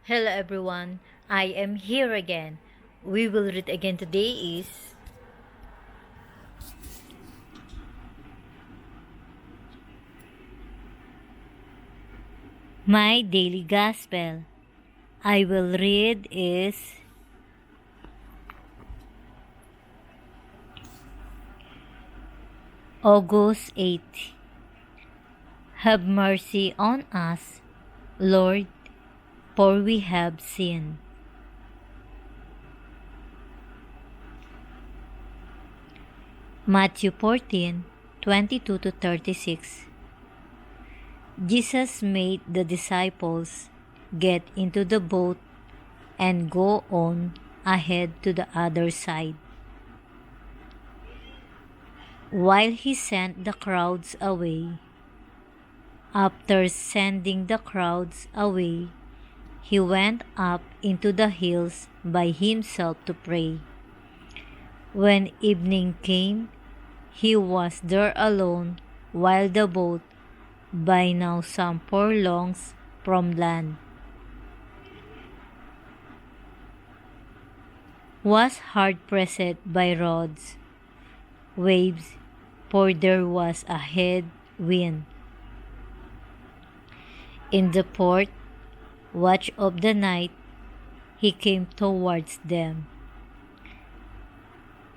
Hello everyone, I am here again. We will read again today is my daily gospel. I will read is August 8. Have mercy on us, Lord, for we have sinned. Matthew 14:22-36. Jesus made the disciples get into the boat and go on ahead to the other side, while he sent the crowds away. After sending the crowds away, he went up into the hills by himself to pray. When evening came, he was there alone, while the boat, by now some furlongs from land, was hard pressed by waves, for there was a head wind. In the fourth watch of the night, he came towards them,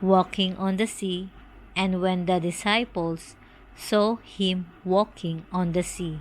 walking on the sea, and when the disciples saw him walking on the sea,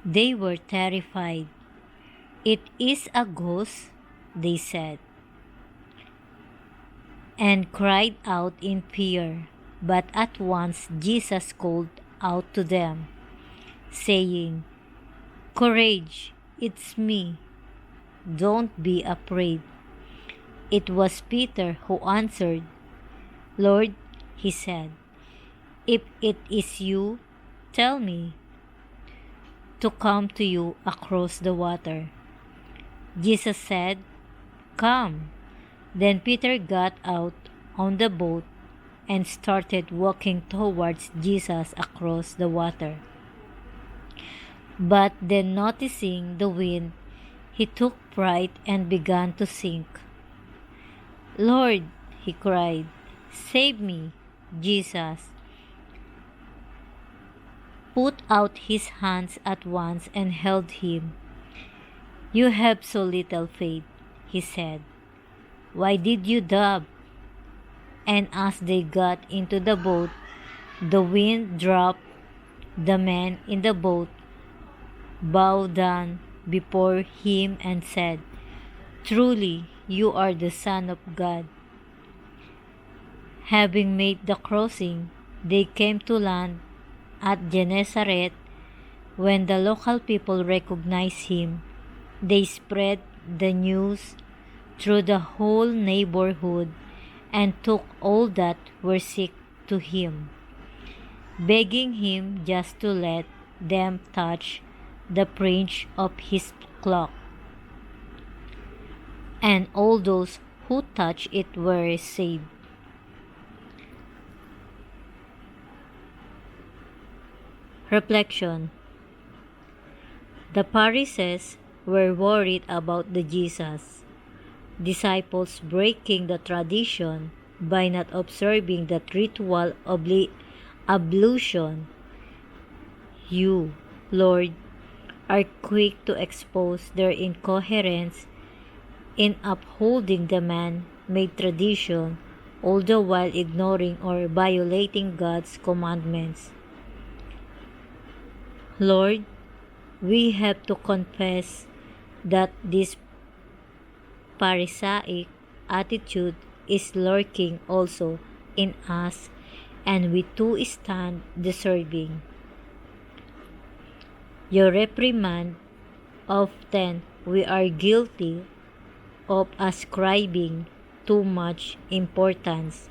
they were terrified. "It is a ghost," they said, and cried out in fear. But at once Jesus called out to them, saying, "Courage, it's me. Don't be afraid." It was Peter who answered, "Lord," he said, "if it is you, tell me to come to you across the water." Jesus said, "Come." Then Peter got out on the boat and started walking towards Jesus across the water. But then, noticing the wind, he took fright and began to sink. "Lord," he cried, "save me." Jesus put out his hands at once and held him. "You have so little faith," he said. "Why did you doubt?" And as they got into the boat, the wind dropped. The man in the boat bowed down before him and said, "Truly, you are the Son of God." Having made the crossing, they came to land at Gennesaret. When the local people recognized him, they spread the news through the whole neighborhood and took all that were sick to him, begging him just to let them touch the fringe of his cloak. And all those who touched it were saved. Reflection. The Pharisees were worried about the Jesus disciples breaking the tradition by not observing that ritual ablution. You, Lord, are quick to expose their incoherence in upholding the man-made tradition, all the while ignoring or violating God's commandments. Lord, we have to confess that this Pharisaic attitude is lurking also in us, and we too stand deserving your reprimand. Often we are guilty of ascribing too much importance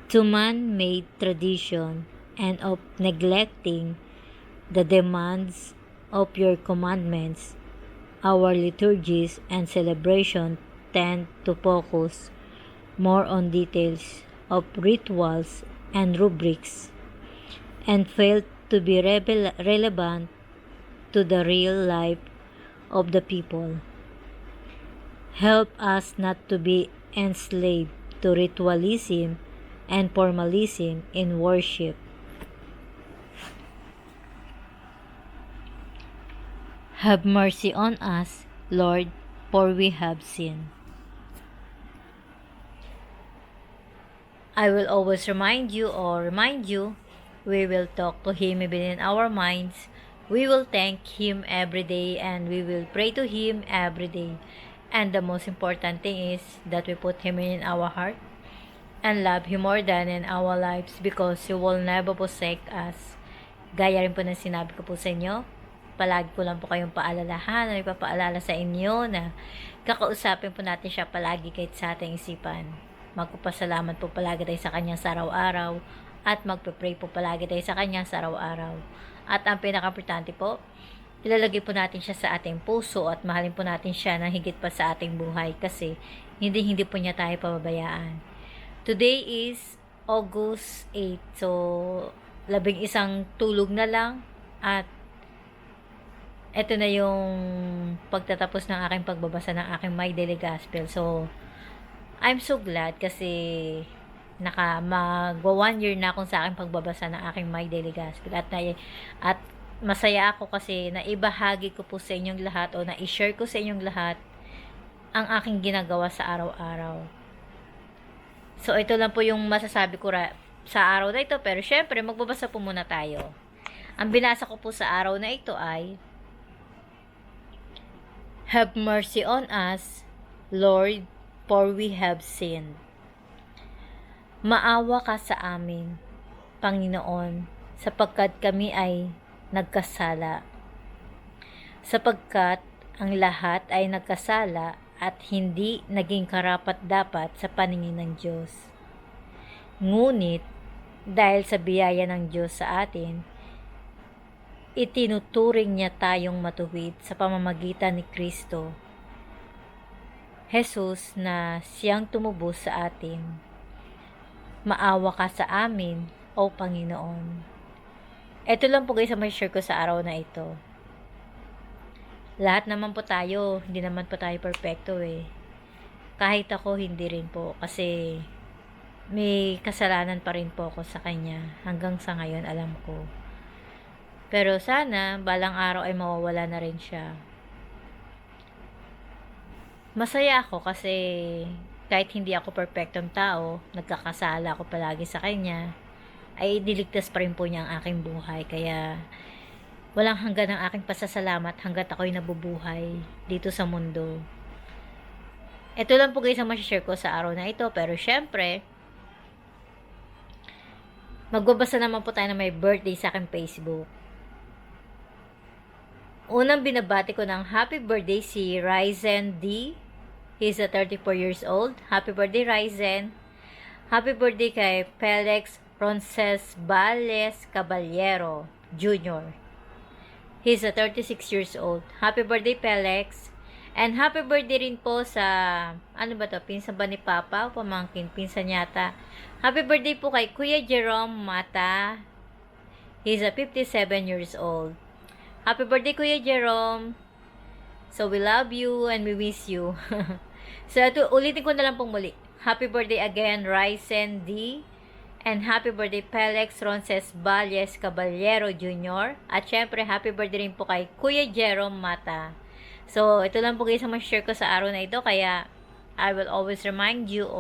to man-made tradition and of neglecting the demands of your commandments. Our liturgies and celebration tend to focus more on details of rituals and rubrics, and fail to be relevant to the real life of the people. Help us not to be enslaved to ritualism and formalism in worship. Have mercy on us, Lord, for we have sinned. I will always remind you, we will talk to Him even in our minds. We will thank Him every day and we will pray to Him every day. And the most important thing is that we put Him in our heart and love Him more than in our lives because He will never forsake us. Gaya rin po ng sinabi ko po sa inyo, palagi ko lang po kayong paalalahanan, ipapaalala sa inyo na kakausapin po natin siya palagi kahit sa ating isipan. Magpapasalamat po palagi tayo sa Kanya sa araw-araw at magpe-pray po palagi tayo sa Kanya sa araw-araw. At ang pinaka-importante po, ilalagay po natin siya sa ating puso at mahalin po natin siya ng higit pa sa ating buhay kasi hindi po niya tayo pababayaan. Today is August 8, so 11 tulog na lang at ito na yung pagtatapos ng aking pagbabasa ng aking My Daily Gospel. So, I'm so glad kasi magwa 1 year na akong sa aking pagbabasa ng aking My Daily Gospel at masaya ako kasi naibahagi ko po sa inyong lahat o na-share ko sa inyong lahat ang aking ginagawa sa araw-araw. So ito lang po yung masasabi ko sa araw na ito, pero syempre magbabasa po muna tayo. Ang binasa ko po sa araw na ito ay, Have mercy on us, Lord, for we have sinned. Maawa ka sa amin, Panginoon, sapagkat kami ay nagkasala. Sapagkat ang lahat ay nagkasala at hindi naging karapat-dapat sa paningin ng Diyos. Ngunit, dahil sa biyaya ng Diyos sa atin, itinuturing niya tayong matuwid sa pamamagitan ni Kristo Jesus na siyang tumubos sa atin. Maawa ka sa amin, O Panginoon. Ito lang po guys ang may share ko sa araw na ito. Lahat naman po tayo, hindi naman po tayo perfecto eh. Kahit ako, hindi rin po. Kasi may kasalanan pa rin po ako sa Kanya. Hanggang sa ngayon, alam ko. Pero sana, balang araw ay mawawala na rin siya. Masaya ako kasi kahit hindi ako perfectong tao, nagkakasala ako palagi sa Kanya, ay niligtas pa rin po niya ang aking buhay. Kaya walang hanggan ang aking pasasalamat hanggat ako'y nabubuhay dito sa mundo. Ito lang po guys ang masashare ko sa araw na ito. Pero syempre, magbabasa naman po tayo na may birthday sa aking Facebook. Unang binabati ko ng happy birthday si Ryzen D. He's 34 years old. Happy birthday, Ryzen. Happy birthday kay Felix Roncesvalles Caballero Jr. He's 36 years old. Happy birthday, Felix. And happy birthday rin po sa, pinsan ba ni Papa? Pamangkin, pinsan yata. Happy birthday po kay Kuya Jerome Mata. He's 57 years old. Happy birthday, Kuya Jerome. So, we love you and we miss you. So, ito, ulitin ko na lang pong muli. Happy birthday again, Ryzen D. And happy birthday, Felix Roncesvalles Caballero Jr. At syempre, happy birthday rin po kay Kuya Jerome Mata. So, ito lang po guys ang share ko sa araw na ito. Kaya, I will always remind you,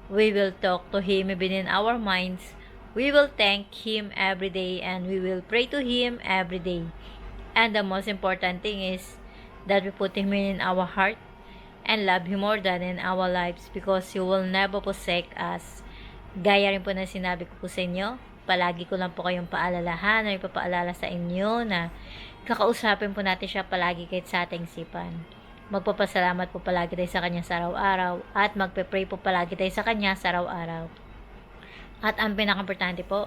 we will talk to Him even in our minds. We will thank Him every day and we will pray to Him every day. And the most important thing is that we put Him in our heart and love Him more than in our lives because He will never forsake us. Gaya rin po na sinabi ko po sa inyo, palagi ko lang po kayong paalalahanan, ipapaalala sa inyo na kakausapin po natin siya palagi kahit sa ating isipan. Magpapasalamat po palagi tayo sa Kanya sa araw-araw at magpe-pray po palagi tayo sa Kanya sa araw-araw. At ang pinaka-importante po,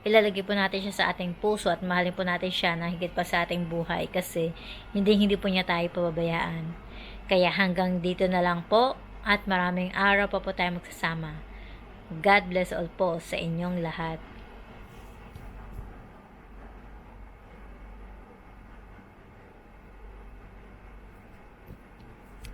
ilalagay po natin siya sa ating puso at mahalin po natin siya na higit pa sa ating buhay kasi hindi po niya tayo pababayaan. Kaya hanggang dito na lang po at maraming araw pa po tayo magsasama. God bless all po sa inyong lahat.